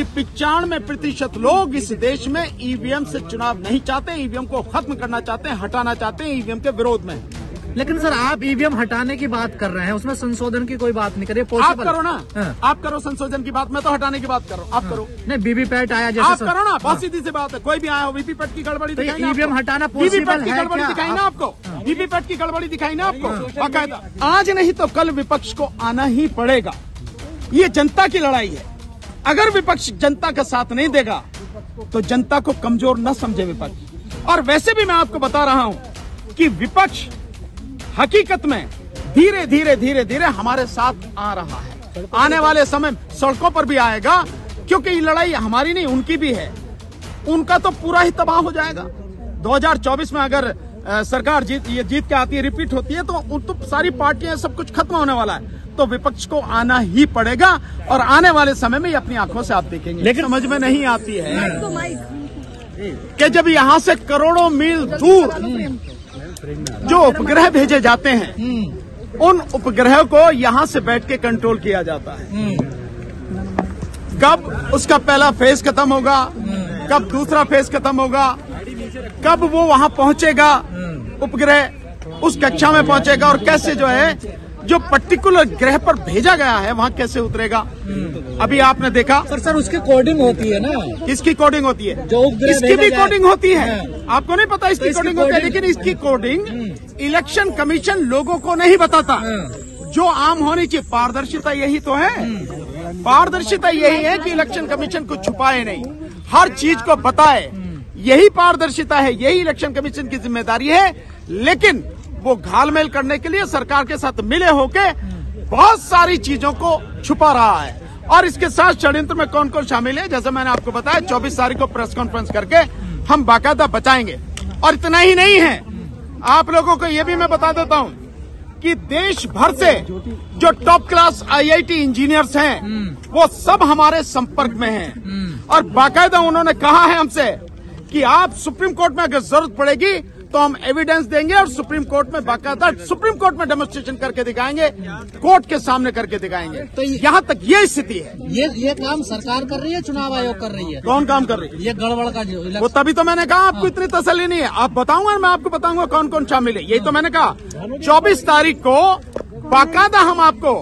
कि 95% लोग इस देश में ईवीएम से चुनाव नहीं चाहते, ईवीएम को खत्म करना चाहते हैं, हटाना चाहते हैं, ईवीएम के विरोध में। लेकिन सर आप ईवीएम हटाने की बात कर रहे हैं, उसमें संशोधन की कोई बात नहीं करिए। आप करो ना, आप करो संशोधन की बात, मैं तो हटाने की बात कर रहा हूँ, आप करो। नहीं वीवीपैट आया जैसे आप करो ना, बहुत सीधी सी बात है, कोई भी आया हो वीवीपैट की गड़बड़ी दिखाई ना, ईवीएम हटाना वीवीपैट की गड़बड़ी दिखाई ना आपको, वीवीपैट की गड़बड़ी दिखाई ना आपको बाकायदा। आज नहीं तो कल विपक्ष को आना ही पड़ेगा, ये जनता की लड़ाई है। अगर विपक्ष जनता का साथ नहीं देगा तो जनता को कमजोर न समझे विपक्ष। और वैसे भी मैं आपको बता रहा हूं कि विपक्ष हकीकत में धीरे धीरे धीरे धीरे हमारे साथ आ रहा है। आने वाले समय सड़कों पर भी आएगा, क्योंकि ये लड़ाई हमारी नहीं उनकी भी है। उनका तो पूरा ही तबाह हो जाएगा। 2024 में अगर सरकार जीत के आती है, रिपीट होती है, तो सारी पार्टियां सब कुछ खत्म होने वाला है। तो विपक्ष को आना ही पड़ेगा और आने वाले समय में ये अपनी आंखों से आप देखेंगे। लेकिन समझ में नहीं आती है कि जब यहाँ से करोड़ों मील दूर जो उपग्रह भेजे जाते हैं, उन उपग्रह को यहाँ से बैठ के कंट्रोल किया जाता है। कब उसका पहला फेज खत्म होगा, कब दूसरा फेज खत्म होगा, कब वो वहां पहुंचेगा, उपग्रह उस कक्षा में पहुंचेगा, और कैसे जो पर्टिकुलर ग्रह पर भेजा गया है वहां कैसे उतरेगा। अभी आपने देखा सर उसकी कोडिंग होती है ना। किसकी कोडिंग होती है? जो इसकी भी कोडिंग होती है। आपको नहीं पता इसकी कोडिंग होती है, लेकिन इसकी कोडिंग इलेक्शन कमीशन लोगों को नहीं बताता। जो आम होनी चाहिए पारदर्शिता, यही तो है। पारदर्शिता यही है कि इलेक्शन कमीशन को छुपाए नहीं, हर चीज को बताए। यही पारदर्शिता है, यही इलेक्शन कमीशन की जिम्मेदारी है। लेकिन वो घालमेल करने के लिए सरकार के साथ मिले होके बहुत सारी चीजों को छुपा रहा है। और इसके साथ षड्यंत्र में कौन कौन शामिल है, जैसे मैंने आपको बताया, 24 तारीख को प्रेस कॉन्फ्रेंस करके हम बाकायदा बचाएंगे। और इतना ही नहीं है, आप लोगों को ये भी मैं बता देता हूं कि देश भर से जो टॉप क्लास IIT इंजीनियर्स हैं, वो सब हमारे संपर्क में हैं। और बाकायदा उन्होंने कहा है हमसे कि आप सुप्रीम कोर्ट में अगर जरूरत पड़ेगी तो हम एविडेंस देंगे और सुप्रीम कोर्ट में बाकायदा सुप्रीम कोर्ट में डेमोन्स्ट्रेशन करके दिखाएंगे, कोर्ट के सामने करके दिखाएंगे। तो यहाँ तक ये स्थिति है। ये काम सरकार कर रही है, चुनाव आयोग कर रही है? कौन काम कर रही है? ये गड़बड़ का जो वो तभी तो मैंने कहा आपको इतनी तसल्ली नहीं है। आप बताऊंगा, मैं आपको बताऊंगा कौन कौन शामिल है। यही तो मैंने कहा 24 तारीख को बाकायदा हम आपको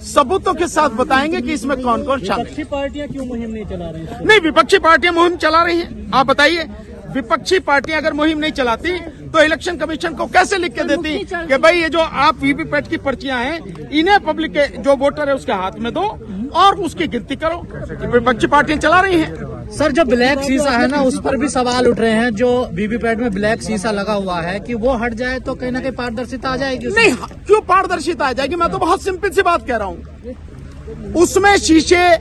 सबूतों के साथ बताएंगे कि इसमें कौन कौन शामिल है। विपक्षी पार्टियां क्यों मुहिम नहीं चला रही हैं? नहीं, विपक्षी पार्टियां मुहिम चला रही हैं। आप बताइए, विपक्षी पार्टियां अगर मुहिम नहीं चलाती तो इलेक्शन कमीशन को कैसे लिख के देती कि भाई ये जो आप वीवीपैट की पर्चियां हैं, इन्हें पब्लिक के जो वोटर है उसके हाथ में दो और उसकी गिनती करो। विपक्षी पार्टियां चला रही हैं। सर जो ब्लैक शीशा है ना, उस पर भी सवाल उठ रहे हैं। जो वीवीपैट में ब्लैक शीशा लगा हुआ है कि वो हट जाए तो कहीं ना कहीं पारदर्शिता आ जाएगी। नहीं, क्यों पारदर्शिता आ जाएगी? मैं तो बहुत सिंपल सी बात कह रहा हूँ, उसमें शीशे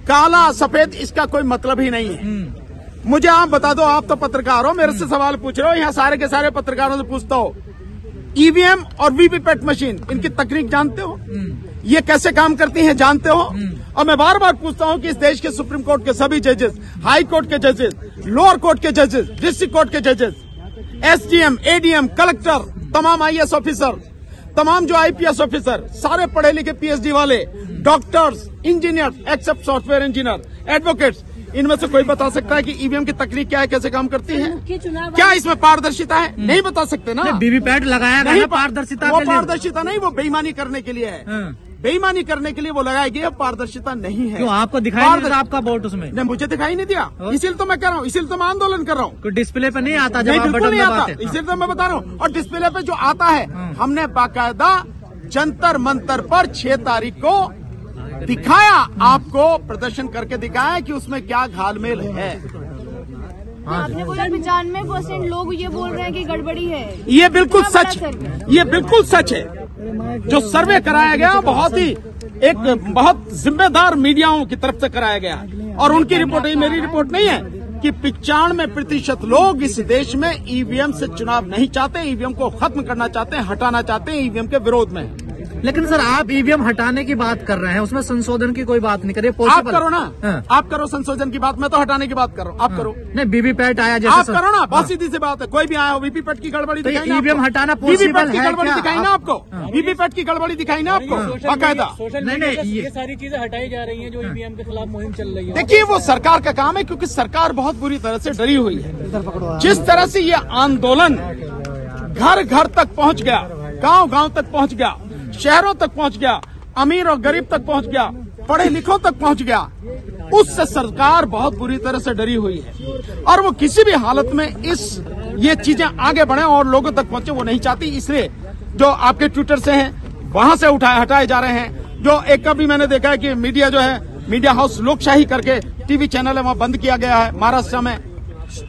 काला सफेद इसका कोई मतलब ही नहीं है। मुझे आप बता दो, आप तो पत्रकार हो, मेरे से सवाल पूछ रहे हो, यहाँ सारे के सारे पत्रकारों से पूछता हो, ईवीएम और वीवीपैट मशीन इनकी तकनीक जानते हो? ये कैसे काम करती हैं जानते हो? और मैं बार बार पूछता हूँ कि इस देश के सुप्रीम कोर्ट के सभी जजेस, हाई कोर्ट के जजेस, लोअर कोर्ट के जजेस, डिस्ट्रिक्ट कोर्ट के जजेस, SDM, ADM, कलेक्टर, तमाम IAS ऑफिसर, तमाम जो IPS ऑफिसर, सारे पढ़े लिखे PhD वाले, doctors, engineer, except software engineer, advocates, इनमें से कोई बता सकता है कि ईवीएम की तकनीक क्या है, कैसे काम करती है? क्या इसमें पारदर्शिता है? नहीं बता सकते ना। वीवीपैट लगाया गया पारदर्शिता, वो पारदर्शिता नहीं, वो बेईमानी करने के लिए है। बेईमानी करने के लिए वो लगाई गई, पारदर्शिता नहीं है। क्यों आपको दिखाई नहीं देता आपका वोट उसमें? नहीं, मुझे दिखाई नहीं दिया, इसीलिए तो मैं कह रहा हूँ, इसीलिए तो मैं आंदोलन कर रहा हूँ। डिस्प्ले पे नहीं आता? नहीं, बिल्कुल नहीं आता, इसीलिए तो मैं बता रहा हूँ। और डिस्प्ले पे जो आता है, हमने बाकायदा जंतर मंतर पर 6 तारीख को दिखाया, आपको प्रदर्शन करके दिखाया कि उसमें क्या घालमेल है। आपने बोला 95% लोग ये बोल रहे हैं कि गड़बड़ी है। ये बिल्कुल सच, ये बिल्कुल सच है। जो सर्वे कराया गया बहुत ही बहुत जिम्मेदार मीडियाओं की तरफ से कराया गया, और उनकी रिपोर्ट है, मेरी रिपोर्ट नहीं है, कि 95% लोग इस देश में ईवीएम से चुनाव नहीं चाहते, ईवीएम को खत्म करना चाहते हैं, हटाना चाहते हैं, ईवीएम के विरोध में। लेकिन सर आप ईवीएम हटाने की बात कर रहे हैं, उसमें संशोधन की कोई बात नहीं कर रहे। आप करो ना, आप करो संशोधन की बात, मैं तो हटाने की बात कर रहा हूँ, आप करो। नहीं, वीवीपैट आया जैसे आप करो ना, बहुत सीधी सी बात है, कोई भी आया हो वीवीपैट की गड़बड़ी दिखाई ना, ईवीएम हटाना वीवीपैट की गड़बड़ी दिखाई ना आपको, वीवीपैट की गड़बड़ी दिखाई ना आपको बाकायदा। ये सारी चीजें हटाई जा रही हैं जो ईवीएम के खिलाफ मुहिम चल रही है। देखिए वो सरकार का काम है, क्योंकि सरकार बहुत बुरी तरह से डरी हुई है। जिस तरह से ये आंदोलन घर घर तक पहुंच गया, गांव गांव तक पहुंच गया, शहरों तक पहुंच गया, अमीर और गरीब तक पहुंच गया, पढ़े लिखों तक पहुंच गया, उससे सरकार बहुत बुरी तरह से डरी हुई है और वो किसी भी हालत में ये चीजें आगे बढ़े और लोगों तक पहुंचे वो नहीं चाहती। इसलिए जो आपके ट्विटर से हैं वहां से हटाए जा रहे हैं। जो एक का भी मैंने देखा है कि मीडिया जो है, मीडिया हाउस लोकशाही करके टीवी चैनल है, वहां बंद किया गया है महाराष्ट्र में।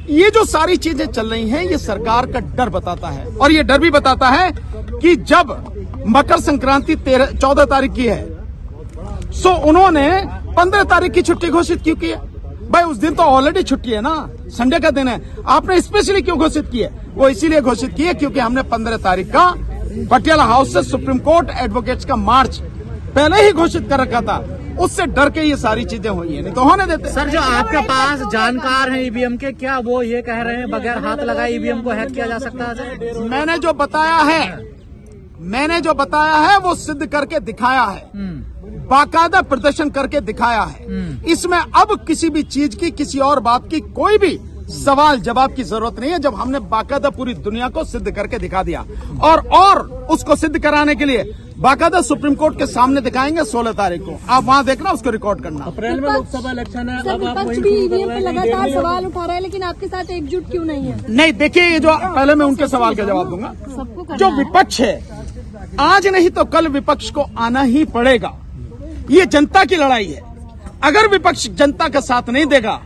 ये जो सारी चीजें चल रही हैं ये सरकार का डर बताता है, और ये डर भी बताता है कि जब मकर संक्रांति 14 तारीख की है, सो उन्होंने 15 तारीख की छुट्टी घोषित क्यों की है? भाई उस दिन तो ऑलरेडी छुट्टी है ना, संडे का दिन है, आपने स्पेशली क्यों घोषित की है? वो इसीलिए घोषित की है क्योंकि हमने 15 तारीख का पटियाला हाउस से सुप्रीम कोर्ट एडवोकेट्स का मार्च पहले ही घोषित कर रखा था, उससे डर के ये सारी चीजें हुई है, नहीं तो होने देते। सर जो आपके पास जानकार हैं ईवीएम के, क्या वो ये कह रहे हैं बगैर हाथ लगाए ईवीएम को हैक किया जा सकता है? मैंने जो बताया है वो सिद्ध करके दिखाया है, बाकायदा प्रदर्शन करके दिखाया है। इसमें अब किसी भी चीज की, किसी और बात की कोई भी सवाल जवाब की जरूरत नहीं है, जब हमने बाकायदा पूरी दुनिया को सिद्ध करके दिखा दिया। और उसको सिद्ध कराने के लिए बाकायदा सुप्रीम कोर्ट के सामने दिखाएंगे 16 तारीख को, आप वहां देखना, उसको रिकॉर्ड करना। अप्रैल में लोकसभा इलेक्शन है, अब आप विपक्ष भी ईवीएम पे लगातार सवाल उठा रहा है, लेकिन आपके साथ एकजुट क्यों नहीं है? नहीं, देखिए ये जो पहले मैं उनके सवाल का जवाब दूंगा। जो विपक्ष है, आज नहीं तो कल विपक्ष को आना ही पड़ेगा। ये जनता की लड़ाई है। अगर विपक्ष जनता का साथ नहीं देगा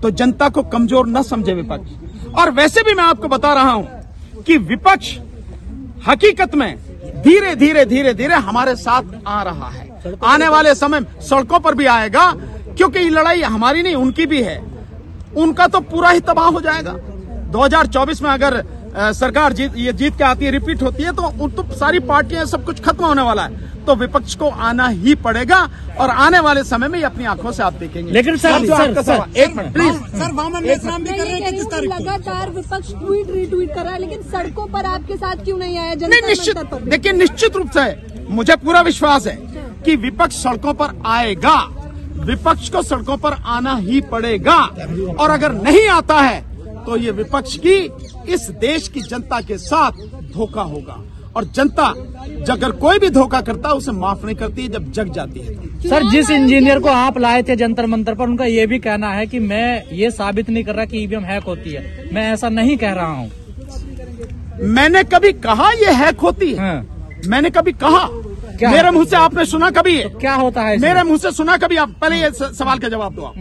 तो जनता को कमजोर न समझे विपक्ष। और वैसे भी मैं आपको बता रहा हूं कि विपक्ष हकीकत में धीरे धीरे हमारे साथ आ रहा है। आने वाले समय सड़कों पर भी आएगा, क्योंकि ये लड़ाई हमारी नहीं उनकी भी है। उनका तो पूरा ही तबाह हो जाएगा। 2024 में अगर सरकार जीत के आती है, रिपीट होती है, तो सारी पार्टियां सब कुछ खत्म होने वाला है। तो विपक्ष को आना ही पड़ेगा और आने वाले समय में ये अपनी आंखों से आप देखेंगे। लेकिन सर एक मिनट प्लीज। सर लगातार विपक्ष ट्वीट रिट्वीट कर रहा है, लेकिन सड़कों पर आपके साथ क्यों नहीं आया? देखिए निश्चित रूप से मुझे पूरा विश्वास है कि विपक्ष सड़कों पर आएगा। विपक्ष को सड़कों पर आना ही पड़ेगा, और अगर नहीं आता है तो ये विपक्ष की, इस देश की जनता के साथ धोखा होगा। और जनता अगर कोई भी धोखा करता है उसे माफ नहीं करती है, जब जग जाती है। सर जिस इंजीनियर को आप लाए थे जंतर मंतर पर, उनका ये भी कहना है कि मैं ये साबित नहीं कर रहा कि ईवीएम हैक होती है, मैं ऐसा नहीं कह रहा हूँ। मैंने कभी कहा ये हैक होती है? मैंने कभी कहा? मेरे मुंह से आपने सुना कभी? तो क्या होता है मेरे मुंह से सुना कभी? आप पहले ये सवाल का जवाब दो।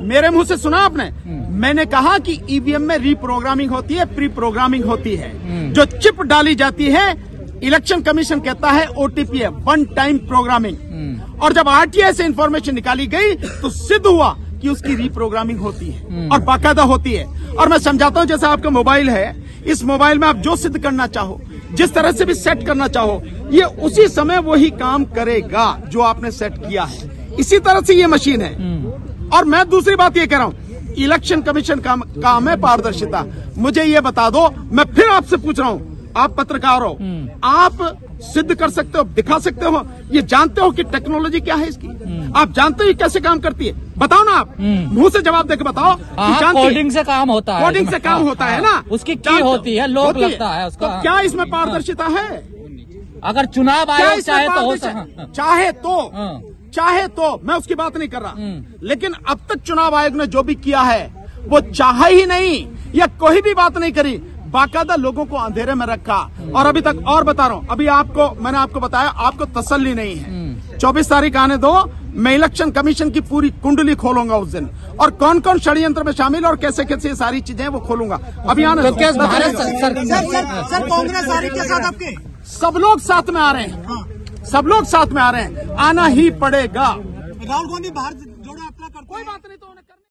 मेरे मुंह से सुना आपने? मैंने कहा कि ईवीएम में रीप्रोग्रामिंग होती है, प्री प्रोग्रामिंग होती है। जो चिप डाली जाती है, इलेक्शन कमीशन कहता है ओटीपी है, वन टाइम प्रोग्रामिंग। और जब आरटीआई से इंफॉर्मेशन निकाली गई तो सिद्ध हुआ कि उसकी रीप्रोग्रामिंग होती है और बाकायदा होती है। और मैं समझाता हूं, जैसे आपका मोबाइल है, इस मोबाइल में आप जो सिद्ध करना चाहो, जिस तरह से भी सेट करना चाहो, ये उसी समय वही काम करेगा जो आपने सेट किया है। इसी तरह से ये मशीन है। और मैं दूसरी बात ये कह रहा हूं, इलेक्शन कमीशन का काम है पारदर्शिता। मुझे ये बता दो, मैं फिर आपसे पूछ रहा हूं, आप पत्रकार हो, आप सिद्ध कर सकते हो, दिखा सकते हो, ये जानते हो कि टेक्नोलॉजी क्या है इसकी? आप जानते हो ये कैसे काम करती है? बताओ ना, आप मुंह से जवाब देकर बताओ। कोडिंग से काम होता है, कोडिंग से काम होता है ना, उसकी की होती है, लोग लगता है उसका। तो क्या इसमें पारदर्शिता है? अगर चुनाव आयोग चाहे तो हो चाहे तो मैं उसकी बात नहीं कर रहा, लेकिन अब तक चुनाव आयोग ने जो भी किया है वो चाहा ही नहीं, या कोई भी बात नहीं करी, बाकायदा लोगों को अंधेरे में रखा। और अभी तक, और बता रहा हूं, अभी मैंने आपको बताया, आपको तसल्ली नहीं है। 24 तारीख आने दो, मैं इलेक्शन कमीशन की पूरी कुंडली खोलूंगा उस दिन, और कौन कौन षड्यंत्र में शामिल और कैसे कैसे सारी चीजें वो खोलूंगा। अभी आने दो। सर कांग्रेस आ रही के साथ आपके? सब लोग साथ में आ रहे हैं, सब लोग साथ में आ रहे हैं, आना ही पड़ेगा। राहुल गांधी बाहर जोड़ो यात्रा करते हैं। कोई बात नहीं तो